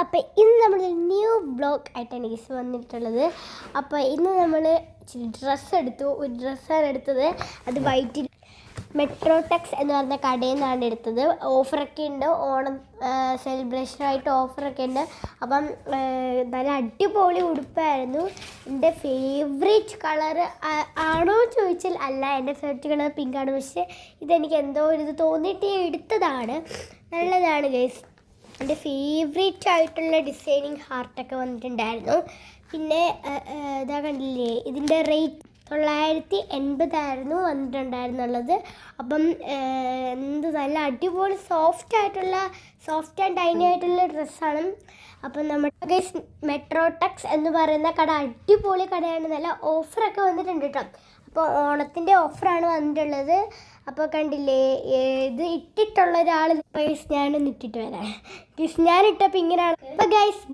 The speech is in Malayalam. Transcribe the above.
അപ്പോൾ ഇന്ന് നമ്മൾ ന്യൂ ബ്ലോഗ് ആയിട്ടാണ് ഗൈസ് വന്നിട്ടുള്ളത്. അപ്പോൾ ഇന്ന് നമ്മൾ ഡ്രസ്സ് എടുത്തു. ഒരു ഡ്രസ്സാണ് എടുത്തത്. അത് വൈറ്റിൽ മെട്രോടെക്സ് എന്ന് പറഞ്ഞ കടയിൽ നിന്നാണ് എടുത്തത്. ഓഫറൊക്കെ ഉണ്ട്, ഓണം സെലിബ്രേഷനായിട്ട് ഓഫറൊക്കെ ഉണ്ട്. അപ്പം നല്ല അടിപൊളി ഉടുപ്പായിരുന്നു. എൻ്റെ ഫേവറേറ്റ് കളർ ആണോ ചോദിച്ചാൽ അല്ല, എൻ്റെ ഫേവറേറ്റ് കളർ പിങ്കാണ്. പക്ഷേ ഇതെനിക്ക് എന്തോ ഒരു ഇത് തോന്നിയിട്ട് എടുത്തതാണ്. നല്ലതാണ് ഗൈസ്. എൻ്റെ ഫേവറേറ്റ് ആയിട്ടുള്ള ഡിസൈനിങ് ഹാർട്ടൊക്കെ വന്നിട്ടുണ്ടായിരുന്നു. പിന്നെ ഇതാ കണ്ടില്ലേ, ഇതിൻ്റെ റേറ്റ് 980 വന്നിട്ടുണ്ടായിരുന്നുള്ളത്. അപ്പം എന്ത് നല്ല അടിപൊളി സോഫ്റ്റ് ആൻഡ് ടൈനി ആയിട്ടുള്ള ഡ്രസ്സാണ്. അപ്പം നമ്മുടെ മെട്രോടെക്സ് എന്ന് പറയുന്ന കട അടിപൊളി കടയാണ്. നല്ല ഓഫറൊക്കെ വന്നിട്ടുണ്ട് കേട്ടോ. അപ്പോൾ ഓണത്തിൻ്റെ ഓഫറാണ് വന്നിട്ടുള്ളത്. അപ്പോൾ കണ്ടില്ലേ, ഇത് ഇട്ടിട്ടുള്ള ഒരാൾ ഞാനൊന്ന് ഇട്ടിട്ട് വരാം. ഞാനിട്ടപ്പോൾ ഇങ്ങനെയാണ്. അപ്പോൾ ഗൈസ്